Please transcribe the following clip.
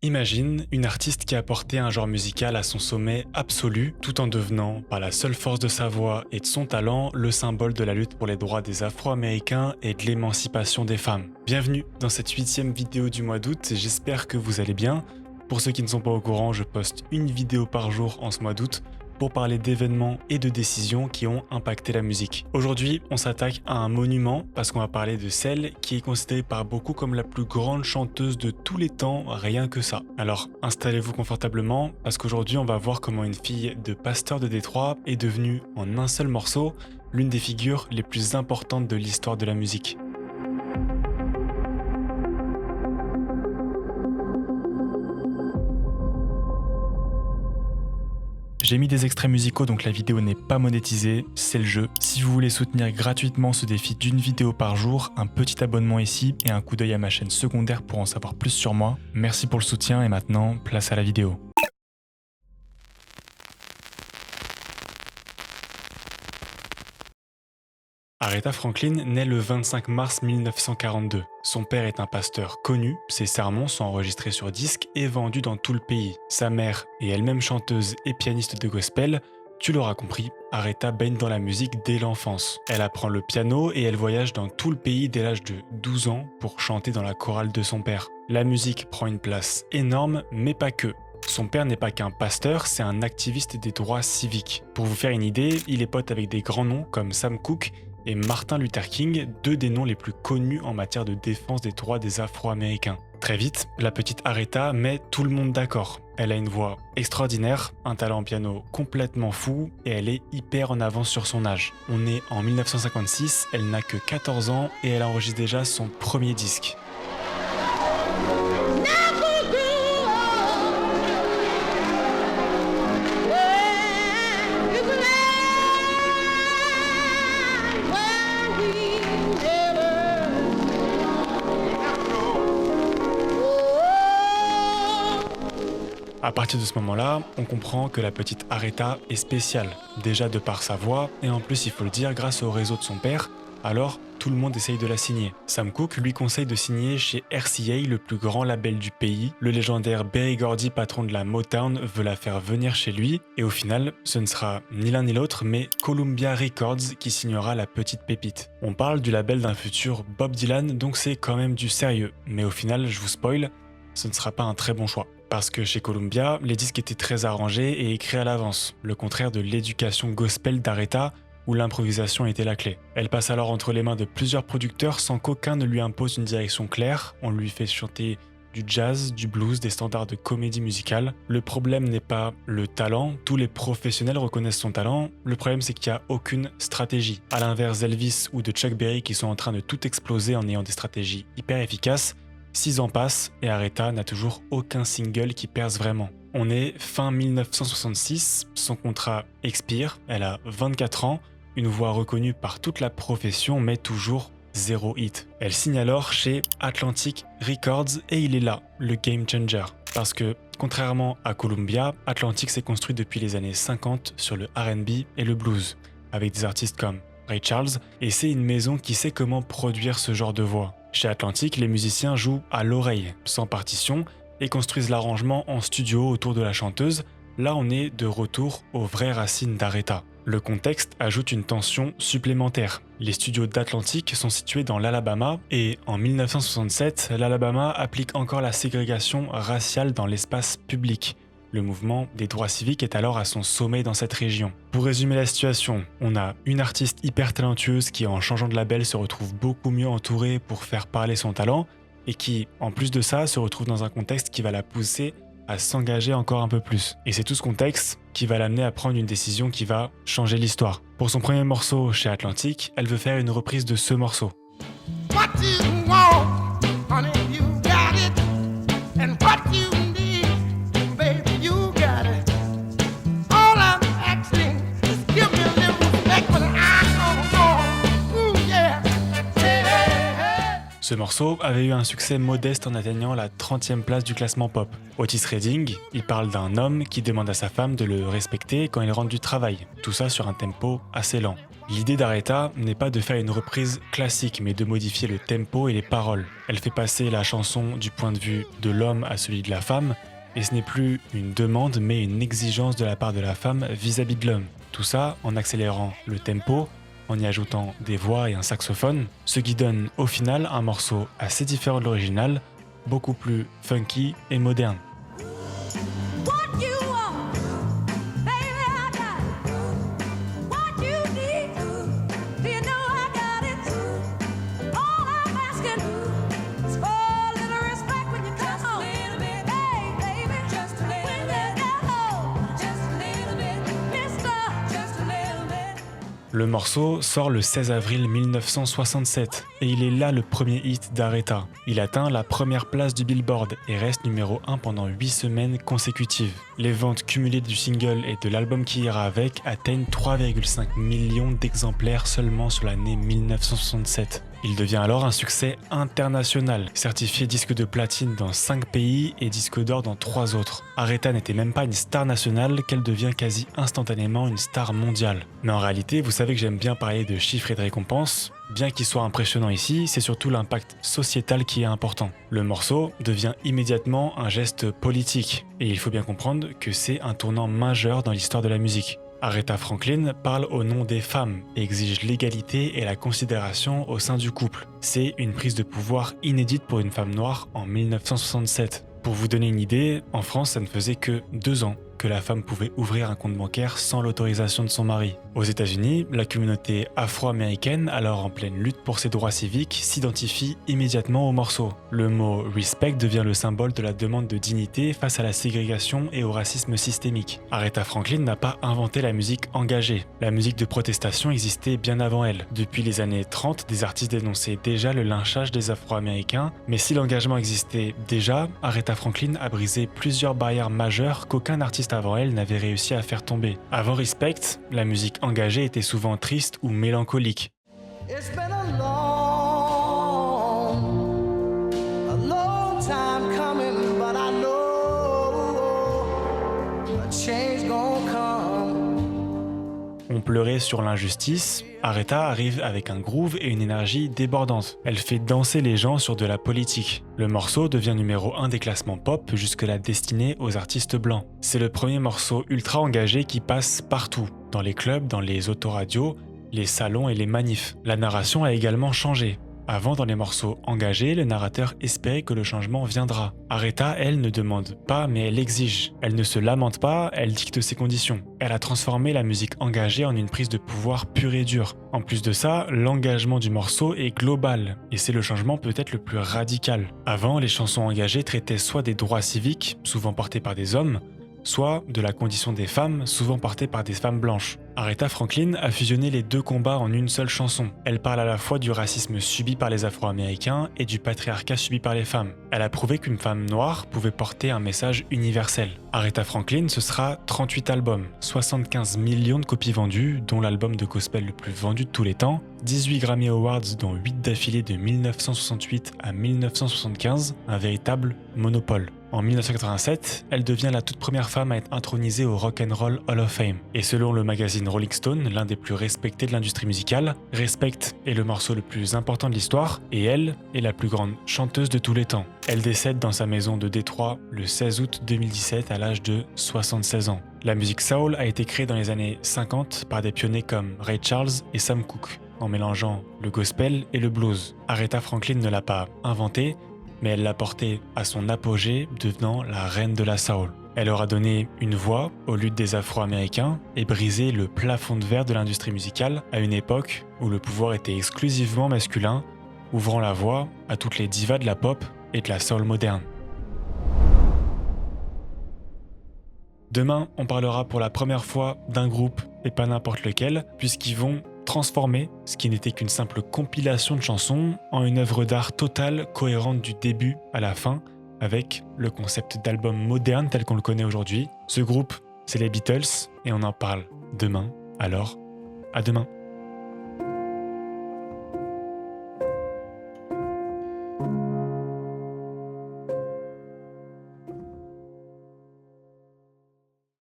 Imagine une artiste qui a porté un genre musical à son sommet absolu, tout en devenant, par la seule force de sa voix et de son talent, le symbole de la lutte pour les droits des Afro-Américains et de l'émancipation des femmes. Bienvenue dans cette 8e vidéo du mois d'août, et j'espère que vous allez bien. Pour ceux qui ne sont pas au courant, je poste une vidéo par jour en ce mois d'août pour parler d'événements et de décisions qui ont impacté la musique. Aujourd'hui, on s'attaque à un monument parce qu'on va parler de celle qui est considérée par beaucoup comme la plus grande chanteuse de tous les temps, rien que ça. Alors, installez-vous confortablement parce qu'aujourd'hui, on va voir comment une fille de pasteur de Détroit est devenue, en un seul morceau, l'une des figures les plus importantes de l'histoire de la musique. J'ai mis des extraits musicaux donc la vidéo n'est pas monétisée, c'est le jeu. Si vous voulez soutenir gratuitement ce défi d'une vidéo par jour, un petit abonnement ici et un coup d'œil à ma chaîne secondaire pour en savoir plus sur moi. Merci pour le soutien et maintenant, place à la vidéo. Aretha Franklin naît le 25 mars 1942. Son père est un pasteur connu, ses sermons sont enregistrés sur disque et vendus dans tout le pays. Sa mère est elle-même chanteuse et pianiste de gospel. Tu l'auras compris, Aretha baigne dans la musique dès l'enfance. Elle apprend le piano et elle voyage dans tout le pays dès l'âge de 12 ans pour chanter dans la chorale de son père. La musique prend une place énorme, mais pas que. Son père n'est pas qu'un pasteur, c'est un activiste des droits civiques. Pour vous faire une idée, il est pote avec des grands noms comme Sam Cooke et Martin Luther King, deux des noms les plus connus en matière de défense des droits des Afro-Américains. Très vite, la petite Aretha met tout le monde d'accord. Elle a une voix extraordinaire, un talent piano complètement fou et elle est hyper en avance sur son âge. On est en 1956, elle n'a que 14 ans et elle enregistre déjà son premier disque. À partir de ce moment-là, on comprend que la petite Aretha est spéciale, déjà de par sa voix, et en plus il faut le dire grâce au réseau de son père, alors tout le monde essaye de la signer. Sam Cooke lui conseille de signer chez RCA, le plus grand label du pays. Le légendaire Berry Gordy, patron de la Motown, veut la faire venir chez lui, et au final, ce ne sera ni l'un ni l'autre, mais Columbia Records qui signera la petite pépite. On parle du label d'un futur Bob Dylan, donc c'est quand même du sérieux, mais au final, je vous spoil, ce ne sera pas un très bon choix. Parce que chez Columbia, les disques étaient très arrangés et écrits à l'avance, le contraire de l'éducation gospel d'Aretha, où l'improvisation était la clé. Elle passe alors entre les mains de plusieurs producteurs sans qu'aucun ne lui impose une direction claire. On lui fait chanter du jazz, du blues, des standards de comédie musicale. Le problème n'est pas le talent, tous les professionnels reconnaissent son talent, le problème c'est qu'il n'y a aucune stratégie. À l'inverse d'Elvis ou de Chuck Berry qui sont en train de tout exploser en ayant des stratégies hyper efficaces, 6 ans passent et Aretha n'a toujours aucun single qui perce vraiment. On est fin 1966, son contrat expire, elle a 24 ans, une voix reconnue par toute la profession mais toujours zéro hit. Elle signe alors chez Atlantic Records et il est là, le game changer. Parce que, contrairement à Columbia, Atlantic s'est construit depuis les années 50 sur le R&B et le blues, avec des artistes comme Ray Charles, et c'est une maison qui sait comment produire ce genre de voix. Chez Atlantic, les musiciens jouent à l'oreille, sans partition, et construisent l'arrangement en studio autour de la chanteuse. Là, on est de retour aux vraies racines d'Aretha. Le contexte ajoute une tension supplémentaire. Les studios d'Atlantic sont situés dans l'Alabama, et en 1967, l'Alabama applique encore la ségrégation raciale dans l'espace public. Le mouvement des droits civiques est alors à son sommet dans cette région. Pour résumer la situation, on a une artiste hyper talentueuse qui, en changeant de label, se retrouve beaucoup mieux entourée pour faire parler son talent et qui, en plus de ça, se retrouve dans un contexte qui va la pousser à s'engager encore un peu plus. Et c'est tout ce contexte qui va l'amener à prendre une décision qui va changer l'histoire. Pour son premier morceau chez Atlantic, elle veut faire une reprise de ce morceau. What you want, honey, you got it. And what you Ce morceau avait eu un succès modeste en atteignant la 30e place du classement pop. Otis Redding, il parle d'un homme qui demande à sa femme de le respecter quand il rentre du travail, tout ça sur un tempo assez lent. L'idée d'Aretha n'est pas de faire une reprise classique, mais de modifier le tempo et les paroles. Elle fait passer la chanson du point de vue de l'homme à celui de la femme, et ce n'est plus une demande, mais une exigence de la part de la femme vis-à-vis de l'homme. Tout ça en accélérant le tempo, en y ajoutant des voix et un saxophone, ce qui donne au final un morceau assez différent de l'original, beaucoup plus funky et moderne. Le morceau sort le 16 avril 1967 et il est là le premier hit d'Aretha. Il atteint la première place du Billboard et reste numéro 1 pendant 8 semaines consécutives. Les ventes cumulées du single et de l'album qui ira avec atteignent 3,5 millions d'exemplaires seulement sur l'année 1967. Il devient alors un succès international, certifié disque de platine dans 5 pays et disque d'or dans 3 autres. Aretha n'était même pas une star nationale qu'elle devient quasi instantanément une star mondiale. Mais en réalité, vous savez que j'aime bien parler de chiffres et de récompenses. Bien qu'il soit impressionnant ici, c'est surtout l'impact sociétal qui est important. Le morceau devient immédiatement un geste politique, et il faut bien comprendre que c'est un tournant majeur dans l'histoire de la musique. Aretha Franklin parle au nom des femmes et exige l'égalité et la considération au sein du couple. C'est une prise de pouvoir inédite pour une femme noire en 1967. Pour vous donner une idée, en France, ça ne faisait que 2 ans que la femme pouvait ouvrir un compte bancaire sans l'autorisation de son mari. Aux États-Unis, la communauté afro-américaine, alors en pleine lutte pour ses droits civiques, s'identifie immédiatement au morceau. Le mot « respect » devient le symbole de la demande de dignité face à la ségrégation et au racisme systémique. Aretha Franklin n'a pas inventé la musique engagée. La musique de protestation existait bien avant elle. Depuis les années 30, des artistes dénonçaient déjà le lynchage des Afro-Américains, mais si l'engagement existait déjà, Aretha Franklin a brisé plusieurs barrières majeures qu'aucun artiste avant elle n'avait réussi à faire tomber. Avant Respect, la musique engagée était souvent triste ou mélancolique. It's been a long time coming, but I know a change gonna come. On pleurait sur l'injustice. Aretha arrive avec un groove et une énergie débordante. Elle fait danser les gens sur de la politique. Le morceau devient numéro 1 des classements pop, jusque-là destiné aux artistes blancs. C'est le premier morceau ultra engagé qui passe partout, dans les clubs, dans les autoradios, les salons et les manifs. La narration a également changé. Avant, dans les morceaux engagés, le narrateur espérait que le changement viendra. Aretha, elle, ne demande pas, mais elle exige. Elle ne se lamente pas, elle dicte ses conditions. Elle a transformé la musique engagée en une prise de pouvoir pure et dure. En plus de ça, l'engagement du morceau est global, et c'est le changement peut-être le plus radical. Avant, les chansons engagées traitaient soit des droits civiques, souvent portés par des hommes, soit de la condition des femmes, souvent portée par des femmes blanches. Aretha Franklin a fusionné les 2 combats en une seule chanson. Elle parle à la fois du racisme subi par les Afro-Américains et du patriarcat subi par les femmes. Elle a prouvé qu'une femme noire pouvait porter un message universel. Aretha Franklin, ce sera 38 albums, 75 millions de copies vendues, dont l'album de gospel le plus vendu de tous les temps, 18 Grammy Awards dont 8 d'affilée de 1968 à 1975, un véritable monopole. En 1987, elle devient la toute première femme à être intronisée au Rock and Roll Hall of Fame. Et selon le magazine Rolling Stone, l'un des plus respectés de l'industrie musicale, Respect est le morceau le plus important de l'histoire et elle est la plus grande chanteuse de tous les temps. Elle décède dans sa maison de Détroit le 16 août 2017 à l'âge de 76 ans. La musique soul a été créée dans les années 50 par des pionniers comme Ray Charles et Sam Cooke, en mélangeant le gospel et le blues. Aretha Franklin ne l'a pas inventée, mais elle l'a portée à son apogée, devenant la reine de la soul. Elle aura donné une voix aux luttes des Afro-Américains et brisé le plafond de verre de l'industrie musicale à une époque où le pouvoir était exclusivement masculin, ouvrant la voie à toutes les divas de la pop et de la soul moderne. Demain, on parlera pour la première fois d'un groupe, et pas n'importe lequel, puisqu'ils vont transformer ce qui n'était qu'une simple compilation de chansons en une œuvre d'art totale, cohérente du début à la fin, avec le concept d'album moderne tel qu'on le connaît aujourd'hui. Ce groupe, c'est les Beatles, et on en parle demain, alors à demain.